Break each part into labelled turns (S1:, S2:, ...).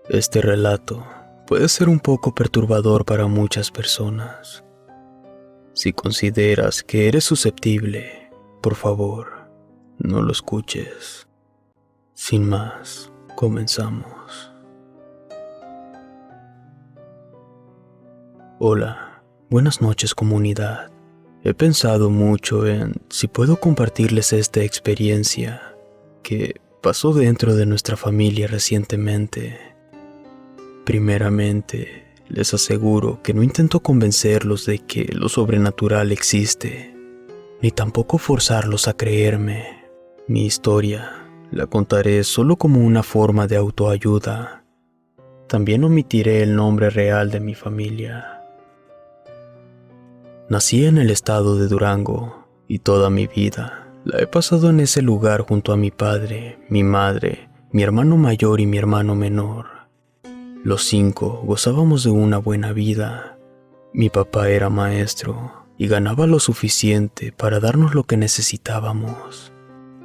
S1: Este relato puede ser un poco perturbador para muchas personas. Si consideras que eres susceptible, por favor, no lo escuches. Sin más, comenzamos. Hola, buenas noches comunidad. He pensado mucho en si puedo compartirles esta experiencia que pasó dentro de nuestra familia recientemente. Primeramente, les aseguro que no intento convencerlos de que lo sobrenatural existe, ni tampoco forzarlos a creerme. Mi historia la contaré solo como una forma de autoayuda. También omitiré el nombre real de mi familia. Nací en el estado de Durango y toda mi vida la he pasado en ese lugar junto a mi padre, mi madre, mi hermano mayor y mi hermano menor. Los 5 gozábamos de una buena vida. Mi papá era maestro y ganaba lo suficiente para darnos lo que necesitábamos.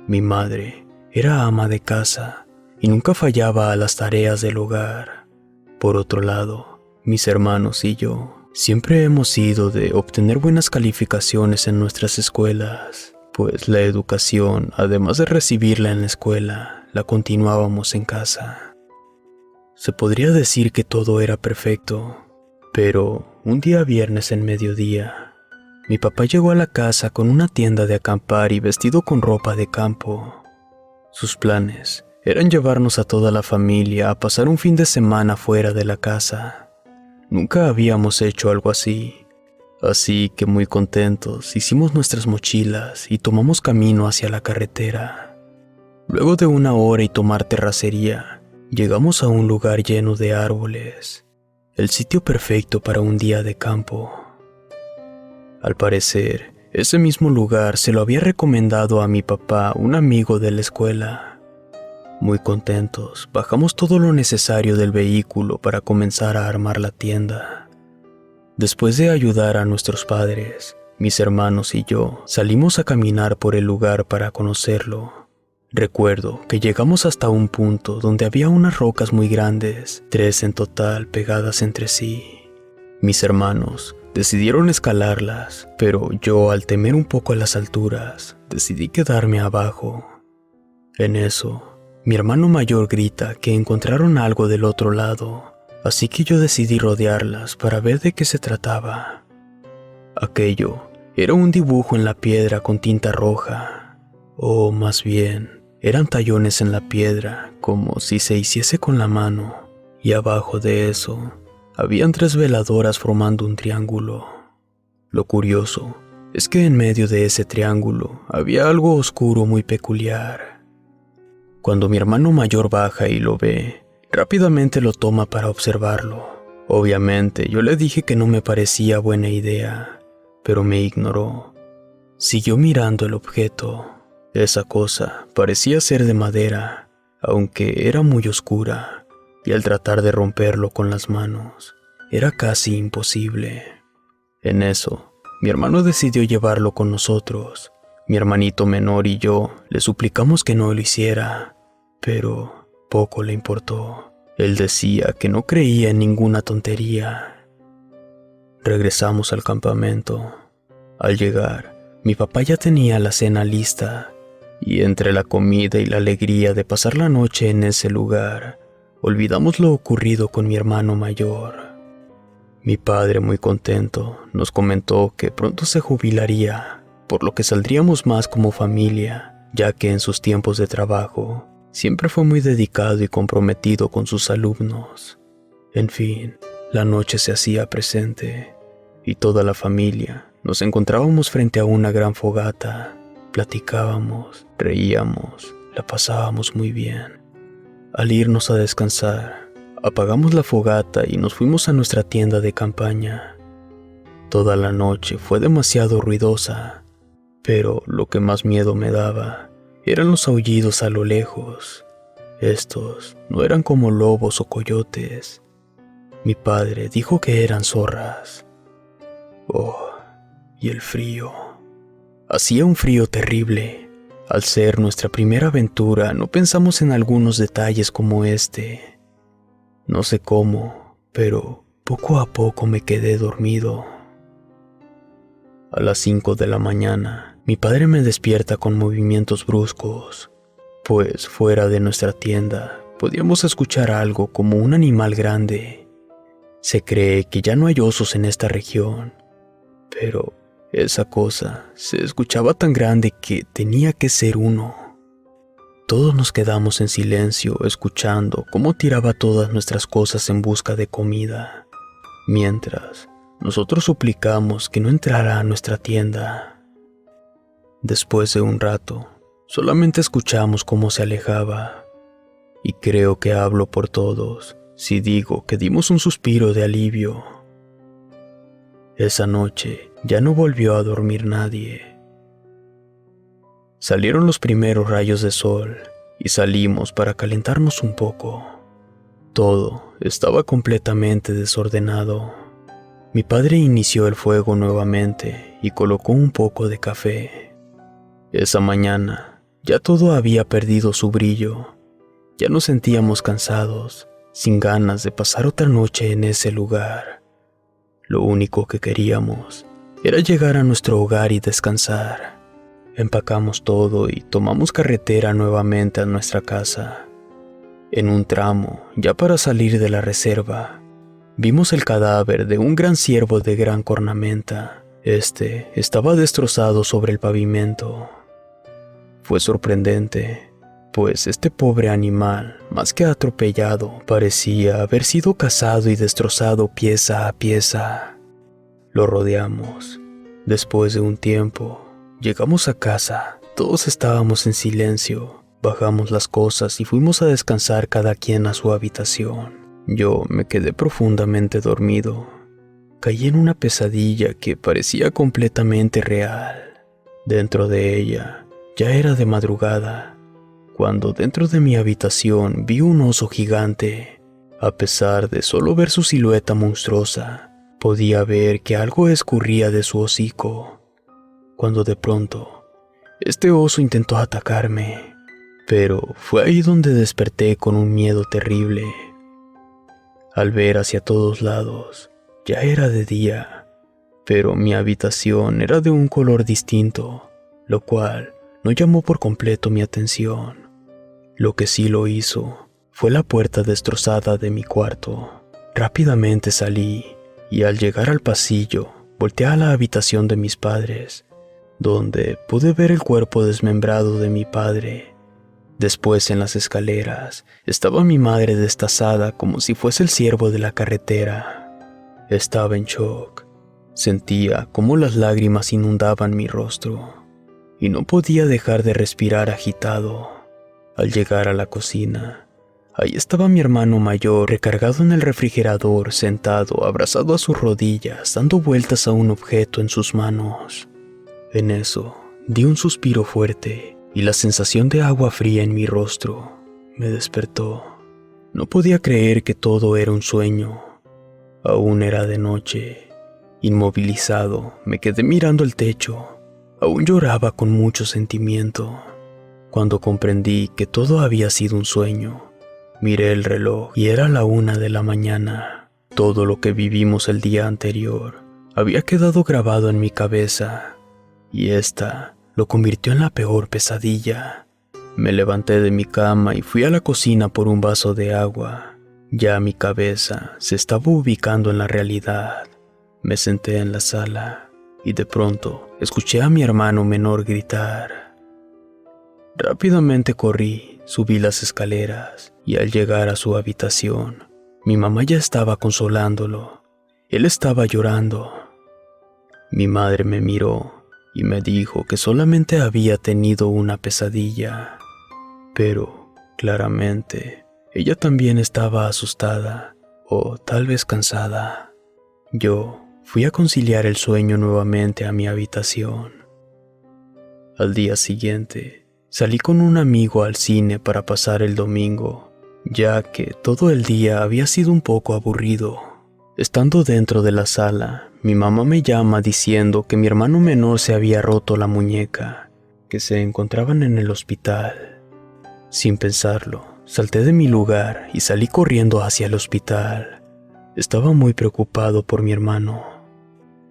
S1: Mi madre era ama de casa y nunca fallaba a las tareas del hogar. Por otro lado, mis hermanos y yo siempre hemos sido de obtener buenas calificaciones en nuestras escuelas, pues la educación, además de recibirla en la escuela, la continuábamos en casa. Se podría decir que todo era perfecto, pero un día viernes en mediodía, mi papá llegó a la casa con una tienda de acampar y vestido con ropa de campo. Sus planes eran llevarnos a toda la familia a pasar un fin de semana fuera de la casa. Nunca habíamos hecho algo así que muy contentos hicimos nuestras mochilas y tomamos camino hacia la carretera. Luego de una hora y tomar terracería, llegamos a un lugar lleno de árboles, el sitio perfecto para un día de campo. Al parecer, ese mismo lugar se lo había recomendado a mi papá un amigo de la escuela. Muy contentos, bajamos todo lo necesario del vehículo para comenzar a armar la tienda. Después de ayudar a nuestros padres, mis hermanos y yo salimos a caminar por el lugar para conocerlo. Recuerdo que llegamos hasta un punto donde había unas rocas muy grandes, 3 en total pegadas entre sí. Mis hermanos decidieron escalarlas, pero yo, al temer un poco a las alturas, decidí quedarme abajo. En eso, mi hermano mayor grita que encontraron algo del otro lado, así que yo decidí rodearlas para ver de qué se trataba. Aquello era un dibujo en la piedra con tinta roja, o más bien, eran tallones en la piedra, como si se hiciese con la mano, y abajo de eso, habían 3 veladoras formando un triángulo. Lo curioso es que en medio de ese triángulo había algo oscuro muy peculiar. Cuando mi hermano mayor baja y lo ve, rápidamente lo toma para observarlo. Obviamente, yo le dije que no me parecía buena idea, pero me ignoró. Siguió mirando el objeto. Esa cosa parecía ser de madera, aunque era muy oscura, y al tratar de romperlo con las manos, era casi imposible. En eso, mi hermano decidió llevarlo con nosotros. Mi hermanito menor y yo le suplicamos que no lo hiciera, pero poco le importó. Él decía que no creía en ninguna tontería. Regresamos al campamento. Al llegar, mi papá ya tenía la cena lista, y entre la comida y la alegría de pasar la noche en ese lugar, olvidamos lo ocurrido con mi hermano mayor. Mi padre, muy contento, nos comentó que pronto se jubilaría, por lo que saldríamos más como familia, ya que en sus tiempos de trabajo siempre fue muy dedicado y comprometido con sus alumnos. En fin, la noche se hacía presente, y toda la familia nos encontrábamos frente a una gran fogata. Platicábamos, reíamos, la pasábamos muy bien. Al irnos a descansar, apagamos la fogata y nos fuimos a nuestra tienda de campaña. Toda la noche fue demasiado ruidosa, pero lo que más miedo me daba eran los aullidos a lo lejos. Estos no eran como lobos o coyotes. Mi padre dijo que eran zorras. Oh, y el frío. Hacía un frío terrible. Al ser nuestra primera aventura, no pensamos en algunos detalles como este. No sé cómo, pero poco a poco me quedé dormido. A las 5 de la mañana, mi padre me despierta con movimientos bruscos, pues fuera de nuestra tienda podíamos escuchar algo como un animal grande. Se cree que ya no hay osos en esta región, pero esa cosa se escuchaba tan grande que tenía que ser uno. Todos nos quedamos en silencio escuchando cómo tiraba todas nuestras cosas en busca de comida, mientras nosotros suplicamos que no entrara a nuestra tienda. Después de un rato, solamente escuchamos cómo se alejaba, y creo que hablo por todos si digo que dimos un suspiro de alivio. Esa noche ya no volvió a dormir nadie. Salieron los primeros rayos de sol y salimos para calentarnos un poco. Todo estaba completamente desordenado. Mi padre inició el fuego nuevamente y colocó un poco de café. Esa mañana ya todo había perdido su brillo. Ya nos sentíamos cansados, sin ganas de pasar otra noche en ese lugar. Lo único que queríamos era llegar a nuestro hogar y descansar. Empacamos todo y tomamos carretera nuevamente a nuestra casa. En un tramo, ya para salir de la reserva, vimos el cadáver de un gran ciervo de gran cornamenta. Este estaba destrozado sobre el pavimento. Fue sorprendente, pues este pobre animal, más que atropellado, parecía haber sido cazado y destrozado pieza a pieza. Lo rodeamos. Después de un tiempo, llegamos a casa. Todos estábamos en silencio. Bajamos las cosas y fuimos a descansar cada quien a su habitación. Yo me quedé profundamente dormido. Caí en una pesadilla que parecía completamente real. Dentro de ella, ya era de madrugada, cuando dentro de mi habitación vi un oso gigante. A pesar de solo ver su silueta monstruosa, podía ver que algo escurría de su hocico, cuando de pronto, este oso intentó atacarme, pero fue ahí donde desperté con un miedo terrible. Al ver hacia todos lados, ya era de día, pero mi habitación era de un color distinto, lo cual no llamó por completo mi atención. Lo que sí lo hizo fue la puerta destrozada de mi cuarto. Rápidamente salí y al llegar al pasillo, volteé a la habitación de mis padres, donde pude ver el cuerpo desmembrado de mi padre. Después, en las escaleras, estaba mi madre destazada como si fuese el ciervo de la carretera. Estaba en shock. Sentía cómo las lágrimas inundaban mi rostro y no podía dejar de respirar agitado. Al llegar a la cocina, ahí estaba mi hermano mayor recargado en el refrigerador, sentado, abrazado a sus rodillas, dando vueltas a un objeto en sus manos. En eso, di un suspiro fuerte y la sensación de agua fría en mi rostro me despertó. No podía creer que todo era un sueño. Aún era de noche. Inmovilizado, me quedé mirando el techo. Aún lloraba con mucho sentimiento. Cuando comprendí que todo había sido un sueño, miré el reloj y era la 1 de la mañana. Todo lo que vivimos el día anterior había quedado grabado en mi cabeza, y esta lo convirtió en la peor pesadilla. Me levanté de mi cama y fui a la cocina por un vaso de agua. Ya mi cabeza se estaba ubicando en la realidad. Me senté en la sala y de pronto escuché a mi hermano menor gritar. Rápidamente corrí, subí las escaleras y al llegar a su habitación, mi mamá ya estaba consolándolo. Él estaba llorando. Mi madre me miró y me dijo que solamente había tenido una pesadilla, pero claramente ella también estaba asustada o tal vez cansada. Yo fui a conciliar el sueño nuevamente a mi habitación. Al día siguiente, salí con un amigo al cine para pasar el domingo, ya que todo el día había sido un poco aburrido. Estando dentro de la sala, mi mamá me llama diciendo que mi hermano menor se había roto la muñeca, que se encontraban en el hospital. Sin pensarlo, salté de mi lugar y salí corriendo hacia el hospital. Estaba muy preocupado por mi hermano.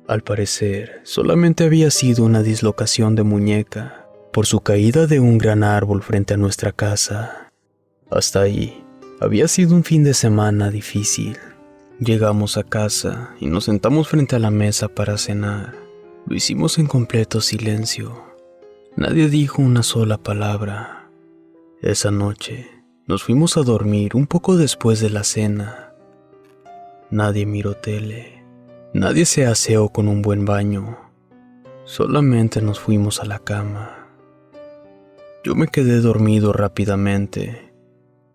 S1: Al parecer, solamente había sido una dislocación de muñeca por su caída de un gran árbol frente a nuestra casa. Hasta ahí, había sido un fin de semana difícil. Llegamos a casa y nos sentamos frente a la mesa para cenar. Lo hicimos en completo silencio. Nadie dijo una sola palabra. Esa noche, nos fuimos a dormir un poco después de la cena. Nadie miró tele. Nadie se aseó con un buen baño. Solamente nos fuimos a la cama. Yo me quedé dormido rápidamente.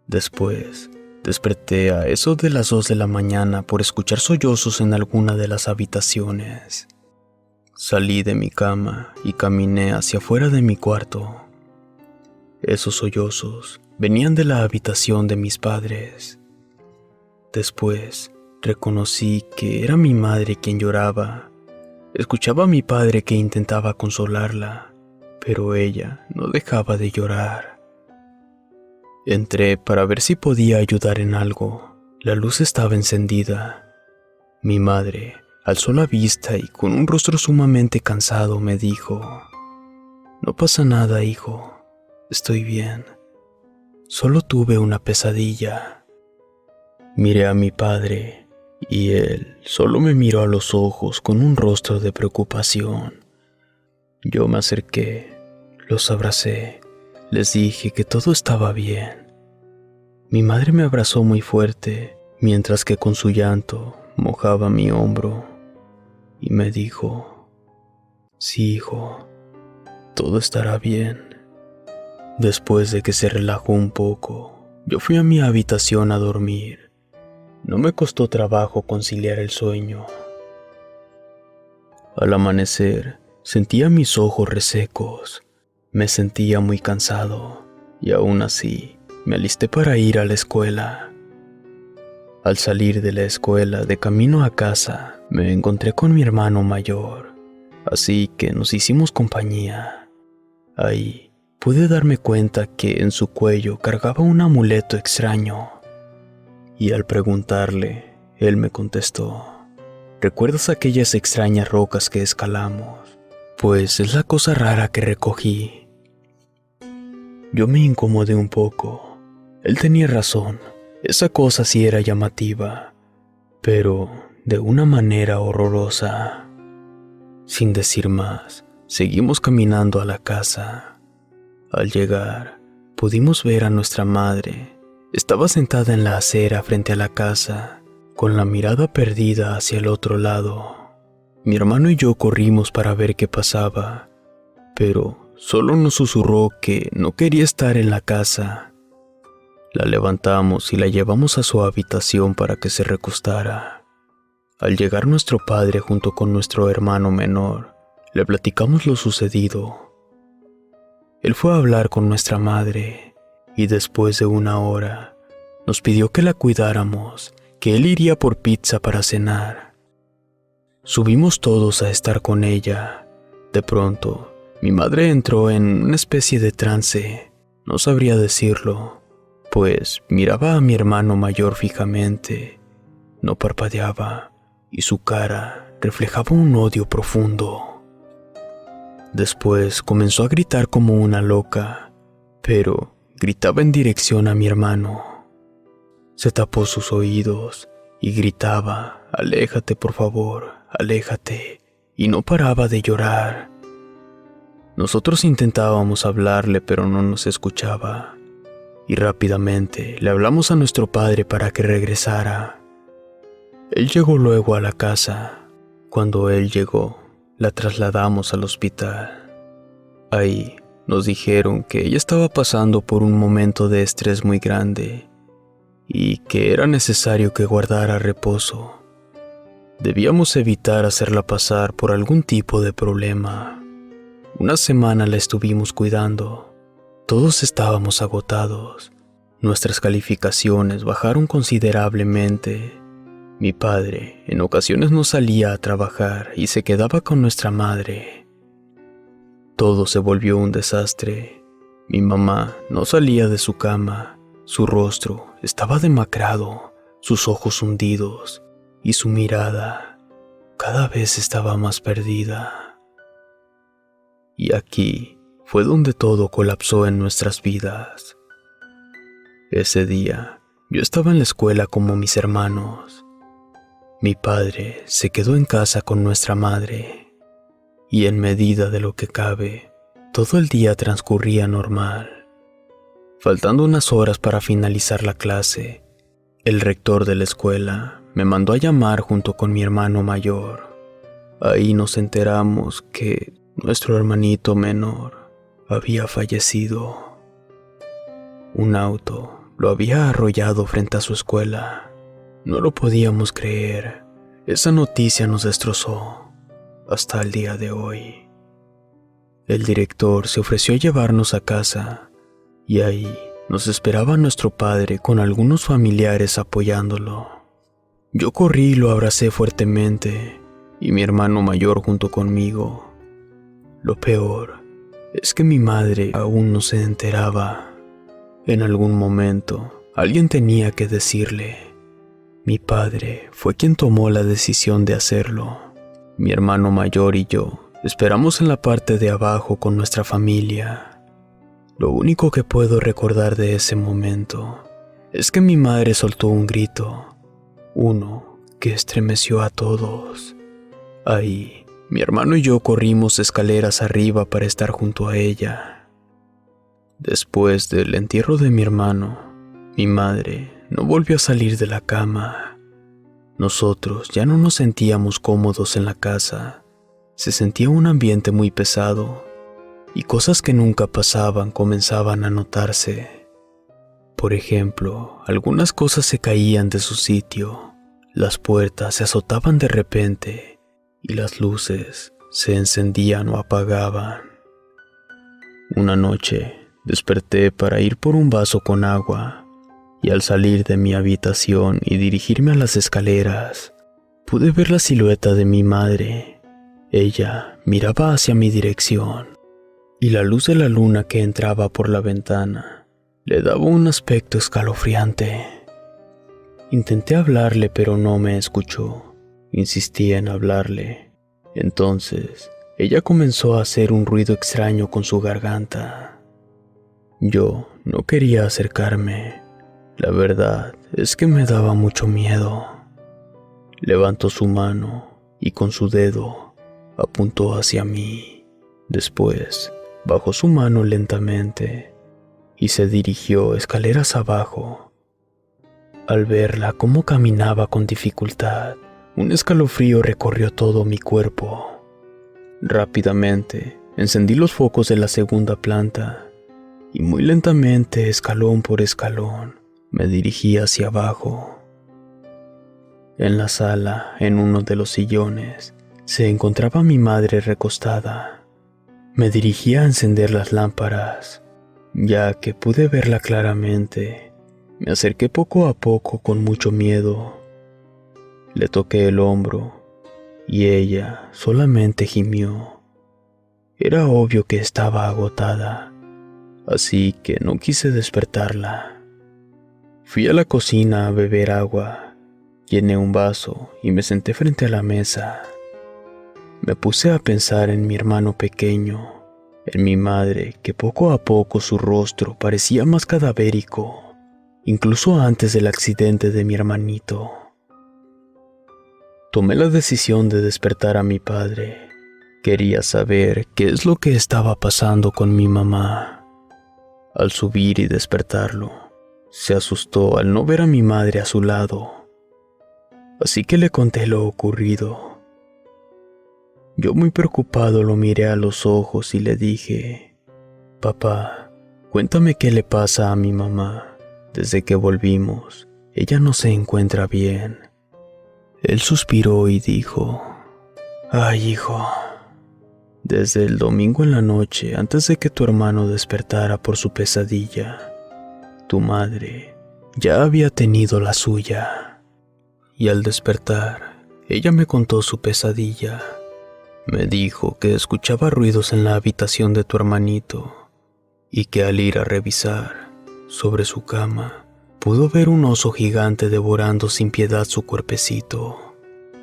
S1: Después, desperté a eso de las 2 de la mañana por escuchar sollozos en alguna de las habitaciones. Salí de mi cama y caminé hacia afuera de mi cuarto. Esos sollozos venían de la habitación de mis padres. Después, reconocí que era mi madre quien lloraba. Escuchaba a mi padre que intentaba consolarla, pero ella no dejaba de llorar. Entré para ver si podía ayudar en algo. La luz estaba encendida. Mi madre alzó la vista y con un rostro sumamente cansado me dijo: «No pasa nada, hijo. Estoy bien. Solo tuve una pesadilla». Miré a mi padre y él solo me miró a los ojos con un rostro de preocupación. Yo me acerqué, los abracé, les dije que todo estaba bien. Mi madre me abrazó muy fuerte, mientras que con su llanto mojaba mi hombro, y me dijo: «Sí, hijo, todo estará bien». Después de que se relajó un poco, yo fui a mi habitación a dormir. No me costó trabajo conciliar el sueño. Al amanecer, sentía mis ojos resecos. Me sentía muy cansado y aún así me alisté para ir a la escuela. Al salir de la escuela de camino a casa, me encontré con mi hermano mayor, así que nos hicimos compañía. Ahí pude darme cuenta que en su cuello cargaba un amuleto extraño. Y al preguntarle, él me contestó: «¿Recuerdas aquellas extrañas rocas que escalamos? Pues es la cosa rara que recogí». Yo me incomodé un poco. Él tenía razón, esa cosa sí era llamativa, pero de una manera horrorosa. Sin decir más, seguimos caminando a la casa. Al llegar, pudimos ver a nuestra madre. Estaba sentada en la acera frente a la casa, con la mirada perdida hacia el otro lado. Mi hermano y yo corrimos para ver qué pasaba, pero solo nos susurró que no quería estar en la casa. La levantamos y la llevamos a su habitación para que se recostara. Al llegar nuestro padre junto con nuestro hermano menor, le platicamos lo sucedido. Él fue a hablar con nuestra madre y después de 1 hora nos pidió que la cuidáramos, que él iría por pizza para cenar. Subimos todos a estar con ella. De pronto, mi madre entró en una especie de trance. No sabría decirlo, pues miraba a mi hermano mayor fijamente. No parpadeaba y su cara reflejaba un odio profundo. Después comenzó a gritar como una loca, pero gritaba en dirección a mi hermano. Se tapó sus oídos y gritaba: «Aléjate, por favor, aléjate», y no paraba de llorar. Nosotros intentábamos hablarle, pero no nos escuchaba, y rápidamente le hablamos a nuestro padre para que regresara. Él llegó luego a la casa. Cuando él llegó, la trasladamos al hospital. Ahí nos dijeron que ella estaba pasando por un momento de estrés muy grande y que era necesario que guardara reposo. Debíamos evitar hacerla pasar por algún tipo de problema. 1 semana la estuvimos cuidando. Todos estábamos agotados. Nuestras calificaciones bajaron considerablemente. Mi padre en ocasiones no salía a trabajar y se quedaba con nuestra madre. Todo se volvió un desastre. Mi mamá no salía de su cama Su rostro estaba demacrado, sus ojos hundidos y su mirada cada vez estaba más perdida. Y aquí fue donde todo colapsó en nuestras vidas. Ese día, yo estaba en la escuela como mis hermanos. Mi padre se quedó en casa con nuestra madre, y en medida de lo que cabe, todo el día transcurría normal. Faltando unas horas para finalizar la clase, el rector de la escuela me mandó a llamar junto con mi hermano mayor. Ahí nos enteramos que nuestro hermanito menor había fallecido. Un auto lo había arrollado frente a su escuela. No lo podíamos creer. Esa noticia nos destrozó hasta el día de hoy. El director se ofreció a llevarnos a casa y ahí nos esperaba nuestro padre con algunos familiares apoyándolo. Yo corrí y lo abracé fuertemente y mi hermano mayor junto conmigo. Lo peor es que mi madre aún no se enteraba. En algún momento, alguien tenía que decirle. Mi padre fue quien tomó la decisión de hacerlo. Mi hermano mayor y yo esperamos en la parte de abajo con nuestra familia. Lo único que puedo recordar de ese momento es que mi madre soltó un grito, uno que estremeció a todos. Ahí, mi hermano y yo corrimos escaleras arriba para estar junto a ella. Después del entierro de mi hermano, mi madre no volvió a salir de la cama. Nosotros ya no nos sentíamos cómodos en la casa. Se sentía un ambiente muy pesado y cosas que nunca pasaban comenzaban a notarse. Por ejemplo, algunas cosas se caían de su sitio, las puertas se azotaban de repente y las luces se encendían o apagaban. Una noche desperté para ir por un vaso con agua y al salir de mi habitación y dirigirme a las escaleras, pude ver la silueta de mi madre. Ella miraba hacia mi dirección y la luz de la luna que entraba por la ventana le daba un aspecto escalofriante. Intenté hablarle pero no me escuchó. Insistí en hablarle. Entonces, ella comenzó a hacer un ruido extraño con su garganta. Yo no quería acercarme. La verdad es que me daba mucho miedo. Levantó su mano y con su dedo apuntó hacia mí. Después, bajó su mano lentamente y se dirigió escaleras abajo. Al verla cómo caminaba con dificultad, un escalofrío recorrió todo mi cuerpo. Rápidamente, encendí los focos de la segunda planta y muy lentamente, escalón por escalón, me dirigí hacia abajo. En la sala, en uno de los sillones, se encontraba mi madre recostada. Me dirigí a encender las lámparas. Ya que pude verla claramente, me acerqué poco a poco con mucho miedo. Le toqué el hombro y ella solamente gimió. Era obvio que estaba agotada, así que no quise despertarla. Fui a la cocina a beber agua, llené un vaso y me senté frente a la mesa. Me puse a pensar en mi hermano pequeño, en mi madre, que poco a poco su rostro parecía más cadavérico, incluso antes del accidente de mi hermanito. Tomé la decisión de despertar a mi padre. Quería saber qué es lo que estaba pasando con mi mamá. Al subir y despertarlo, se asustó al no ver a mi madre a su lado. Así que le conté lo ocurrido. Yo muy preocupado lo miré a los ojos y le dije: «Papá, cuéntame qué le pasa a mi mamá. Desde que volvimos, ella no se encuentra bien». Él suspiró y dijo: «Ay, hijo, desde el domingo en la noche, antes de que tu hermano despertara por su pesadilla, tu madre ya había tenido la suya». Y al despertar, ella me contó su pesadilla. Me dijo que escuchaba ruidos en la habitación de tu hermanito y que al ir a revisar, sobre su cama, pudo ver un oso gigante devorando sin piedad su cuerpecito.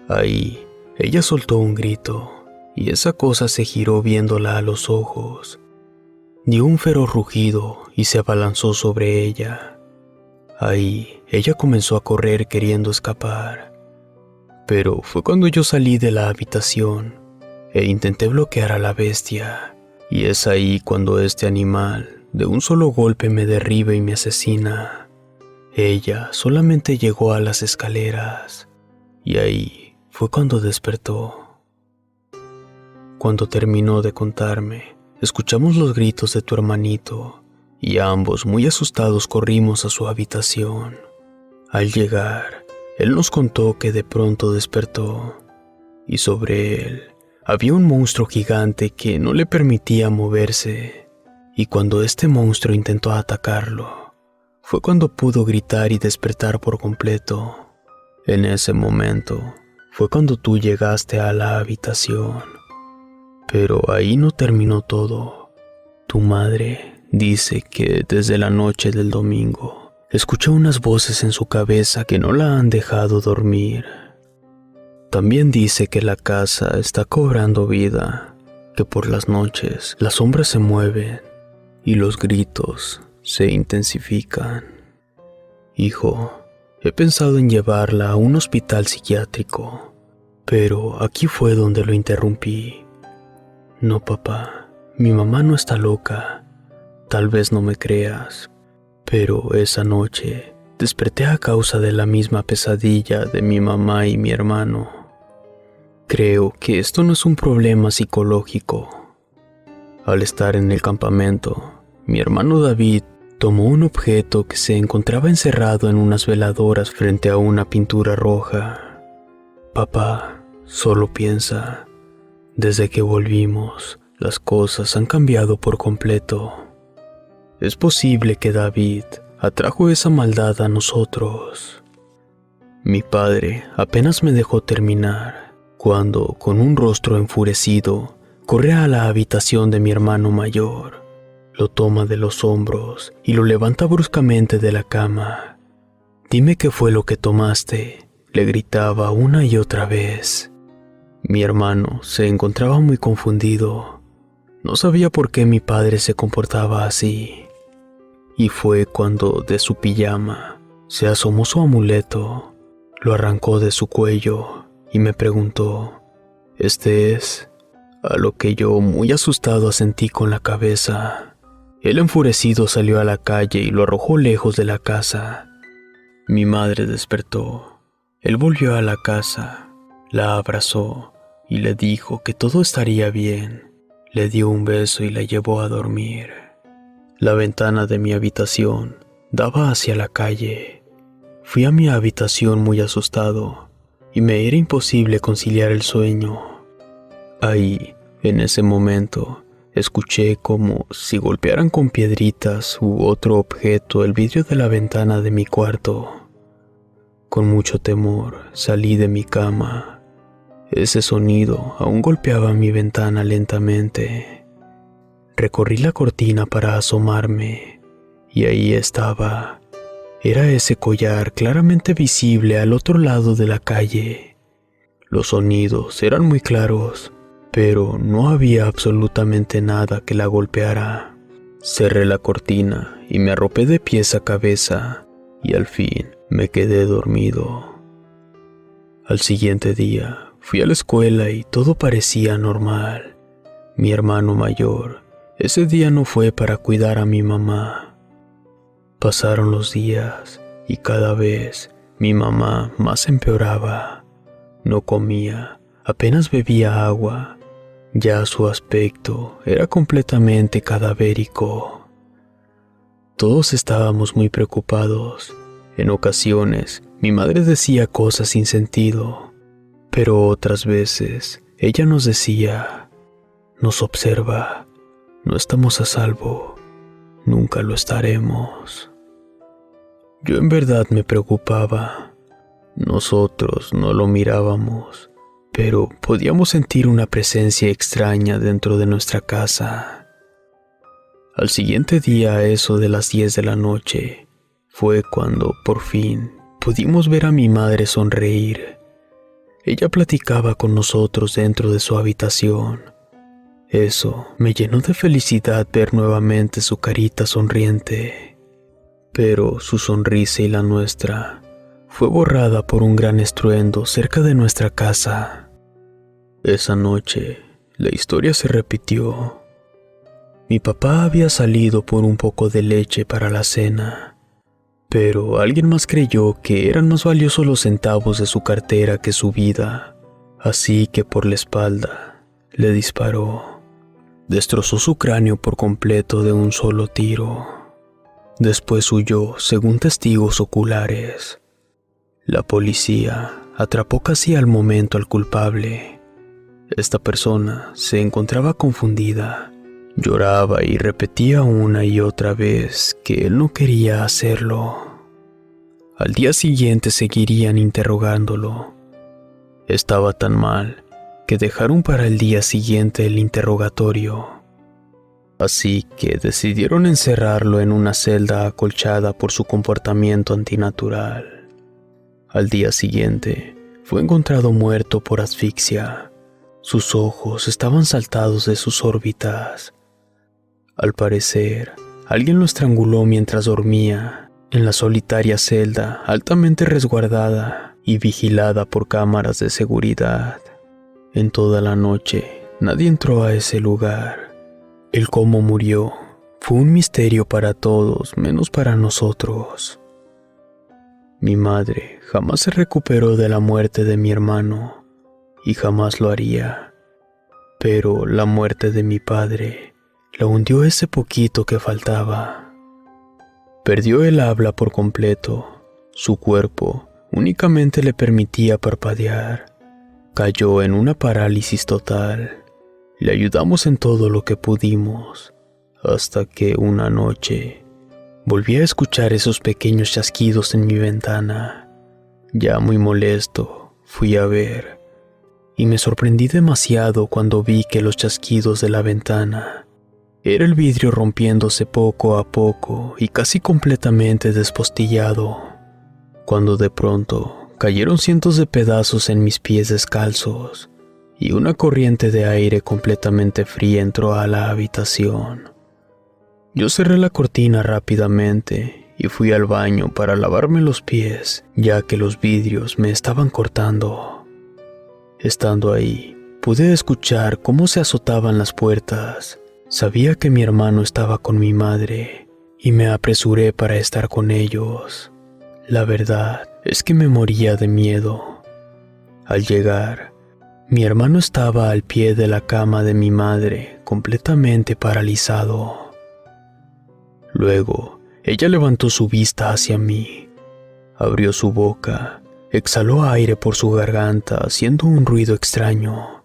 S1: Ahí, ella soltó un grito, y esa cosa se giró viéndola a los ojos. Dio un feroz rugido y se abalanzó sobre ella. Ahí, ella comenzó a correr queriendo escapar. Pero fue cuando yo salí de la habitación e intenté bloquear a la bestia, y es ahí cuando este animal de un solo golpe me derriba y me asesina. Ella solamente llegó a las escaleras, y ahí fue cuando despertó. Cuando terminó de contarme, escuchamos los gritos de tu hermanito, y ambos muy asustados corrimos a su habitación. Al llegar, él nos contó que de pronto despertó, y sobre él había un monstruo gigante que no le permitía moverse, y cuando este monstruo intentó atacarlo, fue cuando pudo gritar y despertar por completo. En ese momento, fue cuando tú llegaste a la habitación. Pero ahí no terminó todo. Tu madre dice que desde la noche del domingo escuchó unas voces en su cabeza que no la han dejado dormir. También dice que la casa está cobrando vida, que por las noches las sombras se mueven y los gritos se intensifican. Hijo, he pensado en llevarla a un hospital psiquiátrico, pero aquí fue donde lo interrumpí. No, papá, mi mamá no está loca. Tal vez no me creas, pero esa noche desperté a causa de la misma pesadilla de mi mamá y mi hermano. Creo que esto no es un problema psicológico. Al estar en el campamento, mi hermano David tomó un objeto que se encontraba encerrado en unas veladoras frente a una pintura roja. Papá, solo piensa, desde que volvimos, las cosas han cambiado por completo. Es posible que David atrajo esa maldad a nosotros. Mi padre apenas me dejó terminar, cuando, con un rostro enfurecido, corre a la habitación de mi hermano mayor, lo toma de los hombros y lo levanta bruscamente de la cama. «Dime qué fue lo que tomaste», le gritaba una y otra vez. Mi hermano se encontraba muy confundido. No sabía por qué mi padre se comportaba así. Y fue cuando, de su pijama, se asomó su amuleto, lo arrancó de su cuello y me preguntó, «¿Este es?». A lo que yo, muy asustado, asentí con la cabeza. Él enfurecido salió a la calle y lo arrojó lejos de la casa. Mi madre despertó. Él volvió a la casa, la abrazó y le dijo que todo estaría bien. Le dio un beso y la llevó a dormir. La ventana de mi habitación daba hacia la calle. Fui a mi habitación muy asustado y me era imposible conciliar el sueño. Ahí, en ese momento, escuché como si golpearan con piedritas u otro objeto el vidrio de la ventana de mi cuarto. Con mucho temor salí de mi cama. Ese sonido aún golpeaba mi ventana lentamente. Recorrí la cortina para asomarme, y ahí estaba. Era ese collar claramente visible al otro lado de la calle. Los sonidos eran muy claros, pero no había absolutamente nada que la golpeara. Cerré la cortina y me arropé de pies a cabeza, y al fin me quedé dormido. Al siguiente día fui a la escuela y todo parecía normal. Mi hermano mayor ese día no fue para cuidar a mi mamá. Pasaron los días y cada vez mi mamá más empeoraba. No comía, apenas bebía agua. Ya su aspecto era completamente cadavérico. Todos estábamos muy preocupados. En ocasiones, mi madre decía cosas sin sentido, pero otras veces ella nos decía, «Nos observa, no estamos a salvo, nunca lo estaremos». Yo en verdad me preocupaba. Nosotros no lo mirábamos, pero podíamos sentir una presencia extraña dentro de nuestra casa. Al siguiente día, a eso de las 10 de la noche, fue cuando, por fin, pudimos ver a mi madre sonreír. Ella platicaba con nosotros dentro de su habitación. Eso me llenó de felicidad ver nuevamente su carita sonriente. Pero su sonrisa y la nuestra fue borrada por un gran estruendo cerca de nuestra casa. Esa noche, la historia se repitió. Mi papá había salido por un poco de leche para la cena, pero alguien más creyó que eran más valiosos los centavos de su cartera que su vida, así que por la espalda le disparó. Destrozó su cráneo por completo de un solo tiro. Después huyó, según testigos oculares. La policía atrapó casi al momento al culpable. Esta persona se encontraba confundida. Lloraba y repetía una y otra vez que él no quería hacerlo. Al día siguiente seguirían interrogándolo. Estaba tan mal que dejaron para el día siguiente el interrogatorio. Así que decidieron encerrarlo en una celda acolchada por su comportamiento antinatural. Al día siguiente, fue encontrado muerto por asfixia. Sus ojos estaban saltados de sus órbitas. Al parecer, alguien lo estranguló mientras dormía, en la solitaria celda altamente resguardada y vigilada por cámaras de seguridad. En toda la noche, nadie entró a ese lugar. El cómo murió fue un misterio para todos, menos para nosotros. Mi madre jamás se recuperó de la muerte de mi hermano, y jamás lo haría. Pero la muerte de mi padre la hundió ese poquito que faltaba. Perdió el habla por completo. Su cuerpo únicamente le permitía parpadear. Cayó en una parálisis total. Le ayudamos en todo lo que pudimos, hasta que una noche volví a escuchar esos pequeños chasquidos en mi ventana. Ya muy molesto, fui a ver, y me sorprendí demasiado cuando vi que los chasquidos de la ventana era el vidrio rompiéndose poco a poco y casi completamente despostillado, cuando de pronto cayeron cientos de pedazos en mis pies descalzos y una corriente de aire completamente fría entró a la habitación. Yo cerré la cortina rápidamente y fui al baño para lavarme los pies, ya que los vidrios me estaban cortando. Estando ahí, pude escuchar cómo se azotaban las puertas. Sabía que mi hermano estaba con mi madre y me apresuré para estar con ellos. La verdad es que me moría de miedo. Al llegar, mi hermano estaba al pie de la cama de mi madre, completamente paralizado. Luego, ella levantó su vista hacia mí, abrió su boca, exhaló aire por su garganta haciendo un ruido extraño,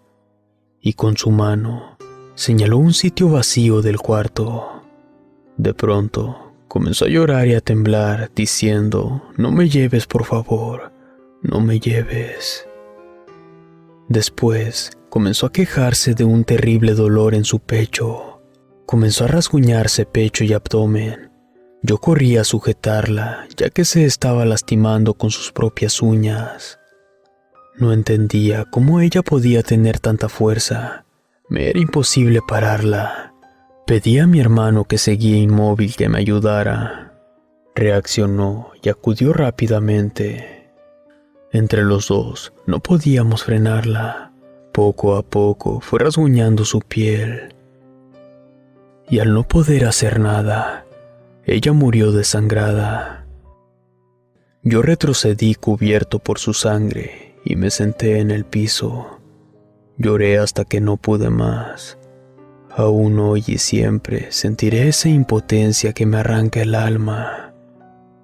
S1: y con su mano señaló un sitio vacío del cuarto. De pronto, comenzó a llorar y a temblar, diciendo: «No me lleves, por favor, no me lleves». Después, comenzó a quejarse de un terrible dolor en su pecho. Comenzó a rasguñarse pecho y abdomen. Yo corrí a sujetarla, ya que se estaba lastimando con sus propias uñas. No entendía cómo ella podía tener tanta fuerza. Me era imposible pararla. Pedí a mi hermano, que seguía inmóvil, que me ayudara. Reaccionó y acudió rápidamente. Entre los dos no podíamos frenarla. Poco a poco fue rasguñando su piel. Y al no poder hacer nada, ella murió desangrada. Yo retrocedí cubierto por su sangre y me senté en el piso. Lloré hasta que no pude más. Aún hoy y siempre sentiré esa impotencia que me arranca el alma.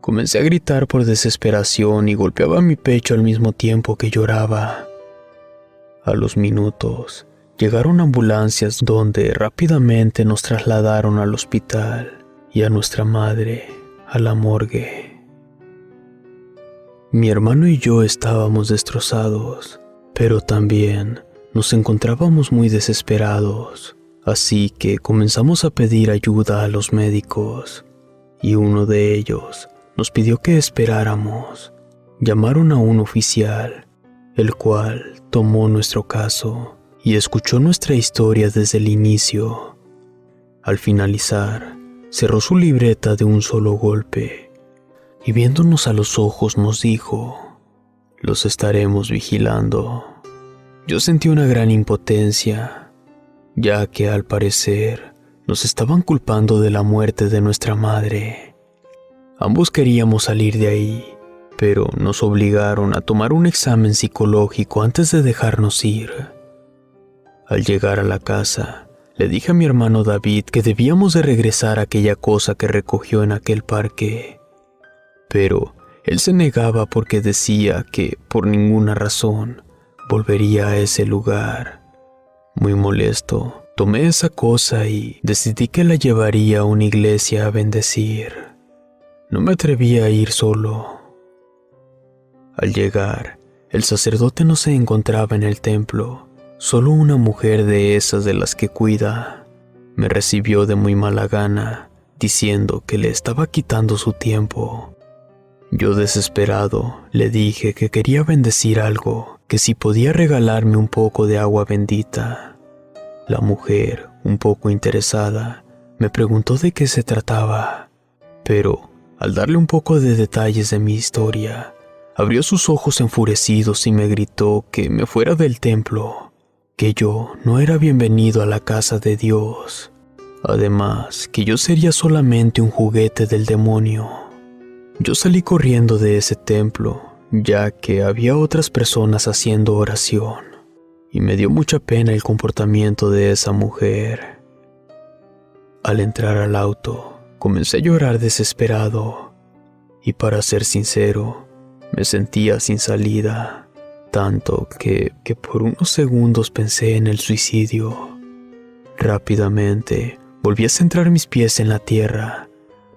S1: Comencé a gritar por desesperación y golpeaba mi pecho al mismo tiempo que lloraba. A los minutos, llegaron ambulancias donde rápidamente nos trasladaron al hospital y a nuestra madre a la morgue. Mi hermano y yo estábamos destrozados, pero también nos encontrábamos muy desesperados. Así que comenzamos a pedir ayuda a los médicos, y uno de ellos nos pidió que esperáramos. Llamaron a un oficial, el cual tomó nuestro caso y escuchó nuestra historia desde el inicio. Al finalizar, cerró su libreta de un solo golpe y viéndonos a los ojos nos dijo: «Los estaremos vigilando». Yo sentí una gran impotencia, ya que al parecer nos estaban culpando de la muerte de nuestra madre. Ambos queríamos salir de ahí, pero nos obligaron a tomar un examen psicológico antes de dejarnos ir. Al llegar a la casa, le dije a mi hermano David que debíamos de regresar a aquella cosa que recogió en aquel parque, pero él se negaba porque decía que, por ninguna razón, volvería a ese lugar. Muy molesto, tomé esa cosa y decidí que la llevaría a una iglesia a bendecir. No me atreví a ir solo. Al llegar, el sacerdote no se encontraba en el templo, solo una mujer de esas de las que cuida. Me recibió de muy mala gana, diciendo que le estaba quitando su tiempo. Yo, desesperado, le dije que quería bendecir algo, que si podía regalarme un poco de agua bendita. La mujer, un poco interesada, me preguntó de qué se trataba, pero al darle un poco de detalles de mi historia, abrió sus ojos enfurecidos y me gritó que me fuera del templo, que yo no era bienvenido a la casa de Dios. Además, que yo sería solamente un juguete del demonio. Yo salí corriendo de ese templo, ya que había otras personas haciendo oración, y me dio mucha pena el comportamiento de esa mujer. Al entrar al auto, comencé a llorar desesperado, y para ser sincero, me sentía sin salida, tanto que por unos segundos pensé en el suicidio. Rápidamente, volví a centrar mis pies en la tierra.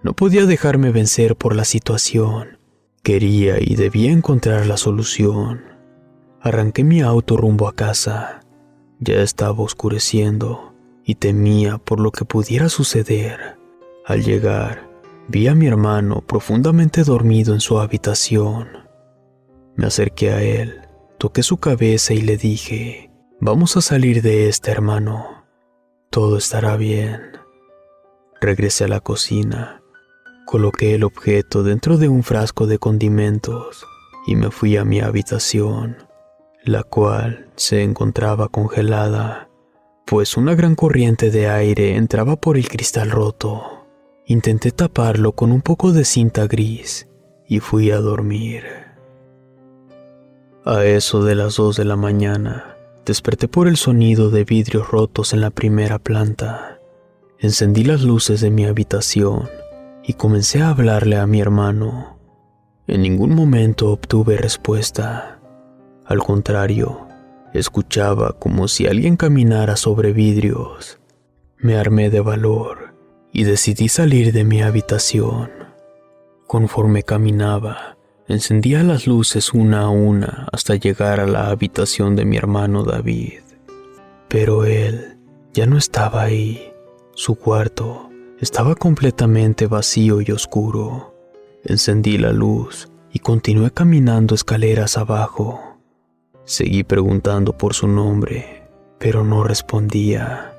S1: No podía dejarme vencer por la situación. Quería y debía encontrar la solución. Arranqué mi auto rumbo a casa. Ya estaba oscureciendo y temía por lo que pudiera suceder. Al llegar, vi a mi hermano profundamente dormido en su habitación. Me acerqué a él, toqué su cabeza y le dije: «Vamos a salir de esta, hermano. Todo estará bien». Regresé a la cocina, coloqué el objeto dentro de un frasco de condimentos y me fui a mi habitación, la cual se encontraba congelada, pues una gran corriente de aire entraba por el cristal roto. Intenté taparlo con un poco de cinta gris y fui a dormir. A eso de las 2 de la mañana, desperté por el sonido de vidrios rotos en la primera planta. Encendí las luces de mi habitación y comencé a hablarle a mi hermano. En ningún momento obtuve respuesta. Al contrario, escuchaba como si alguien caminara sobre vidrios. Me armé de valor y decidí salir de mi habitación. Conforme caminaba, encendía las luces una a una hasta llegar a la habitación de mi hermano David. Pero él ya no estaba ahí. Su cuarto estaba completamente vacío y oscuro. Encendí la luz y continué caminando escaleras abajo. Seguí preguntando por su nombre, pero no respondía.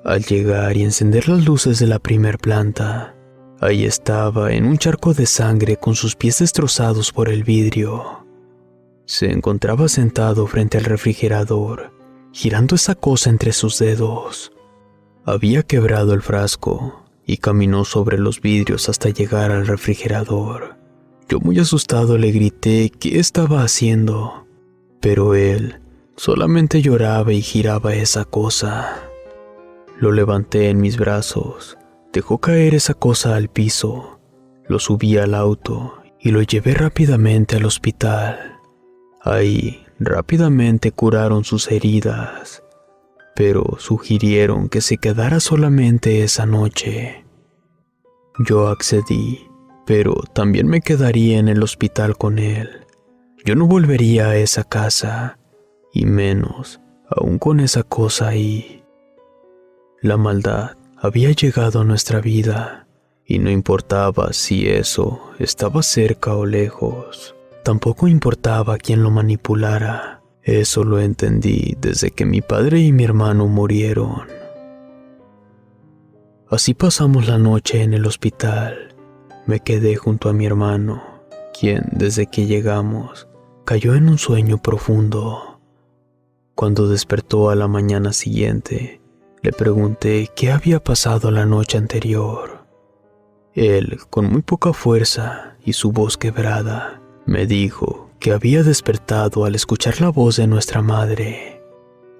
S1: Al llegar y encender las luces de la primer planta, ahí estaba en un charco de sangre con sus pies destrozados por el vidrio. Se encontraba sentado frente al refrigerador, girando esa cosa entre sus dedos. Había quebrado el frasco y caminó sobre los vidrios hasta llegar al refrigerador. Yo, muy asustado, le grité qué estaba haciendo, pero él solamente lloraba y giraba esa cosa. Lo levanté en mis brazos, dejó caer esa cosa al piso, lo subí al auto y lo llevé rápidamente al hospital. Ahí rápidamente curaron sus heridas, pero sugirieron que se quedara solamente esa noche. Yo accedí, pero también me quedaría en el hospital con él. Yo no volvería a esa casa, y menos aún con esa cosa ahí. La maldad había llegado a nuestra vida y no importaba si eso estaba cerca o lejos. Tampoco importaba quién lo manipulara. Eso lo entendí desde que mi padre y mi hermano murieron. Así pasamos la noche en el hospital. Me quedé junto a mi hermano, quien desde que llegamos cayó en un sueño profundo. Cuando despertó a la mañana siguiente, le pregunté qué había pasado la noche anterior. Él, con muy poca fuerza y su voz quebrada, me dijo que había despertado al escuchar la voz de nuestra madre.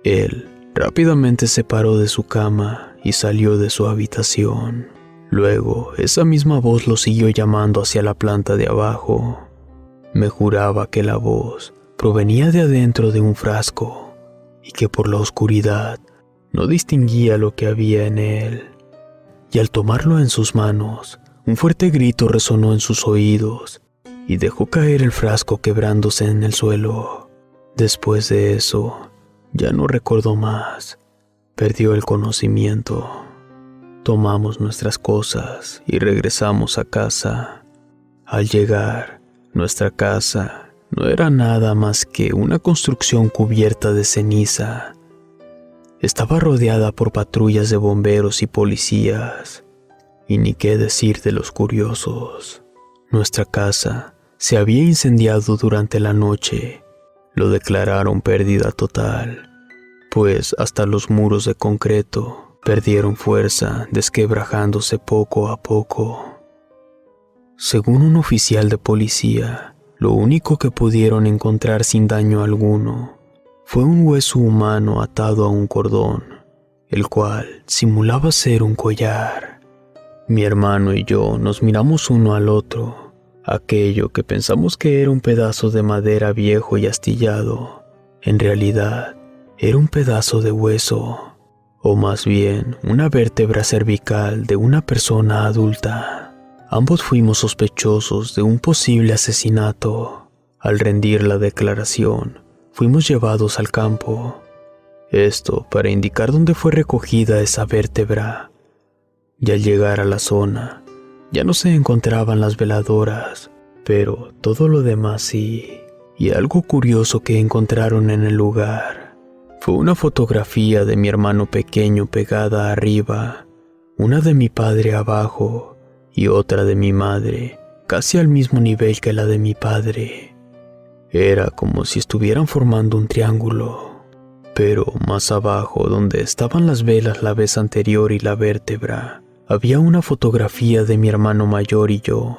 S1: Él rápidamente se paró de su cama y salió de su habitación. Luego, esa misma voz lo siguió llamando hacia la planta de abajo. Me juraba que la voz provenía de adentro de un frasco y que por la oscuridad no distinguía lo que había en él. Y al tomarlo en sus manos, un fuerte grito resonó en sus oídos y dejó caer el frasco quebrándose en el suelo. Después de eso, ya no recordó más. Perdió el conocimiento. Tomamos nuestras cosas y regresamos a casa. Al llegar, nuestra casa no era nada más que una construcción cubierta de ceniza. Estaba rodeada por patrullas de bomberos y policías, y ni qué decir de los curiosos. Nuestra casa se había incendiado durante la noche. Lo declararon pérdida total, pues hasta los muros de concreto perdieron fuerza, desquebrajándose poco a poco. Según un oficial de policía, lo único que pudieron encontrar sin daño alguno fue un hueso humano atado a un cordón, el cual simulaba ser un collar. Mi hermano y yo nos miramos uno al otro. Aquello que pensamos que era un pedazo de madera viejo y astillado, en realidad era un pedazo de hueso, o más bien una vértebra cervical de una persona adulta. Ambos fuimos sospechosos de un posible asesinato. Al rendir la declaración, fuimos llevados al campo. Esto para indicar dónde fue recogida esa vértebra. Y al llegar a la zona, ya no se encontraban las veladoras, pero todo lo demás sí. Y algo curioso que encontraron en el lugar fue una fotografía de mi hermano pequeño pegada arriba, una de mi padre abajo y otra de mi madre, casi al mismo nivel que la de mi padre. Era como si estuvieran formando un triángulo, pero más abajo, donde estaban las velas la vez anterior y la vértebra, había una fotografía de mi hermano mayor y yo,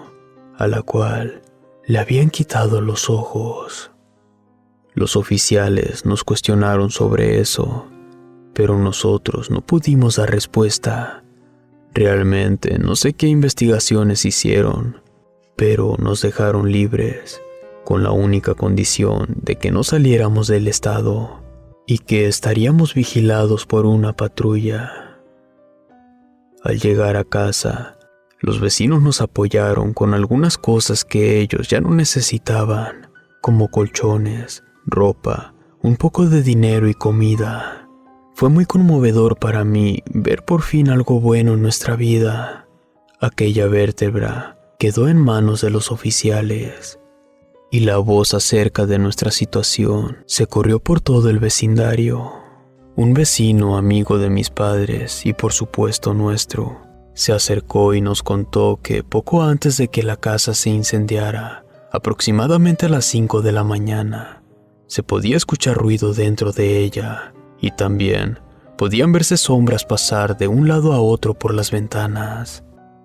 S1: a la cual le habían quitado los ojos. Los oficiales nos cuestionaron sobre eso, pero nosotros no pudimos dar respuesta. Realmente no sé qué investigaciones hicieron, pero nos dejaron libres, con la única condición de que no saliéramos del estado y que estaríamos vigilados por una patrulla. Al llegar a casa, los vecinos nos apoyaron con algunas cosas que ellos ya no necesitaban, como colchones, ropa, un poco de dinero y comida. Fue muy conmovedor para mí ver por fin algo bueno en nuestra vida. Aquella vértebra quedó en manos de los oficiales, y la voz acerca de nuestra situación se corrió por todo el vecindario. Un vecino amigo de mis padres y por supuesto nuestro, se acercó y nos contó que poco antes de que la casa se incendiara, aproximadamente a las 5 de la mañana, se podía escuchar ruido dentro de ella y también podían verse sombras pasar de un lado a otro por las ventanas.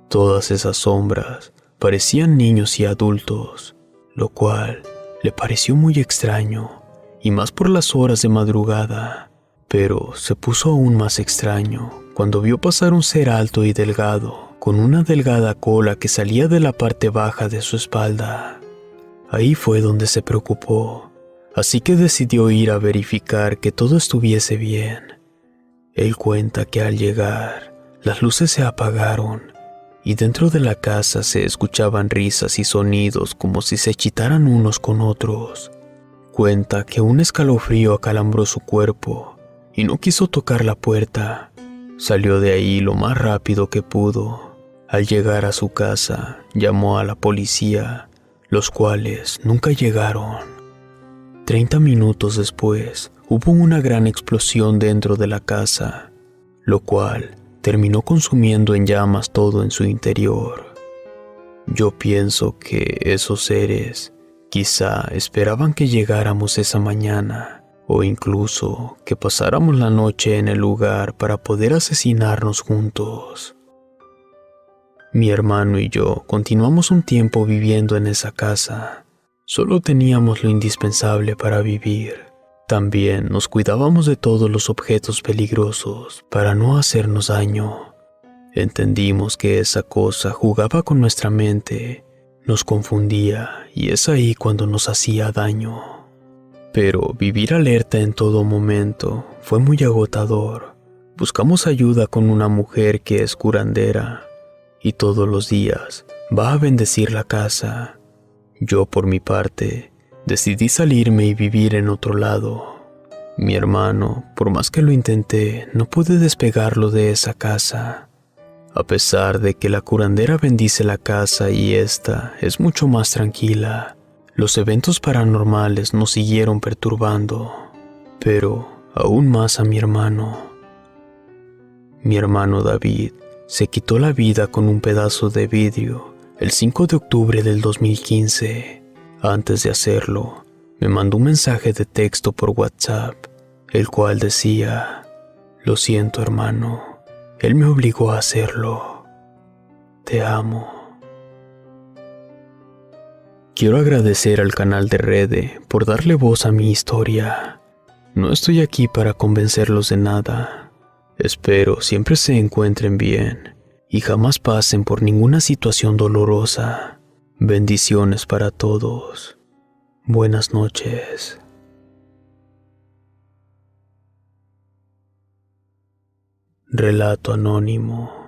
S1: Todas esas sombras parecían niños y adultos, lo cual le pareció muy extraño, y más por las horas de madrugada. Pero se puso aún más extraño cuando vio pasar un ser alto y delgado, con una delgada cola que salía de la parte baja de su espalda. Ahí fue donde se preocupó, así que decidió ir a verificar que todo estuviese bien. Él cuenta que al llegar, las luces se apagaron y dentro de la casa se escuchaban risas y sonidos como si se chitaran unos con otros. Cuenta que un escalofrío acalambró su cuerpo y no quiso tocar la puerta. Salió de ahí lo más rápido que pudo. Al llegar a su casa, llamó a la policía, los cuales nunca llegaron. 30 minutos después, hubo una gran explosión dentro de la casa, lo cual terminó consumiendo en llamas todo en su interior. Yo pienso que esos seres quizá esperaban que llegáramos esa mañana, o incluso que pasáramos la noche en el lugar para poder asesinarnos juntos. Mi hermano y yo continuamos un tiempo viviendo en esa casa. Solo teníamos lo indispensable para vivir. También nos cuidábamos de todos los objetos peligrosos para no hacernos daño. Entendimos que esa cosa jugaba con nuestra mente, nos confundía y es ahí cuando nos hacía daño. Pero vivir alerta en todo momento fue muy agotador. Buscamos ayuda con una mujer que es curandera y todos los días va a bendecir la casa. Yo, por mi parte, decidí salirme y vivir en otro lado. Mi hermano, por más que lo intenté, no pude despegarlo de esa casa. A pesar de que la curandera bendice la casa y esta es mucho más tranquila, los eventos paranormales nos siguieron perturbando, pero aún más a mi hermano. Mi hermano David se quitó la vida con un pedazo de vidrio el 5 de octubre del 2015. Antes de hacerlo, me mandó un mensaje de texto por WhatsApp, el cual decía: "Lo siento, hermano, él me obligó a hacerlo. Te amo". Quiero agradecer al canal de Rede por darle voz a mi historia. No estoy aquí para convencerlos de nada. Espero siempre se encuentren bien y jamás pasen por ninguna situación dolorosa. Bendiciones para todos. Buenas noches. Relato anónimo.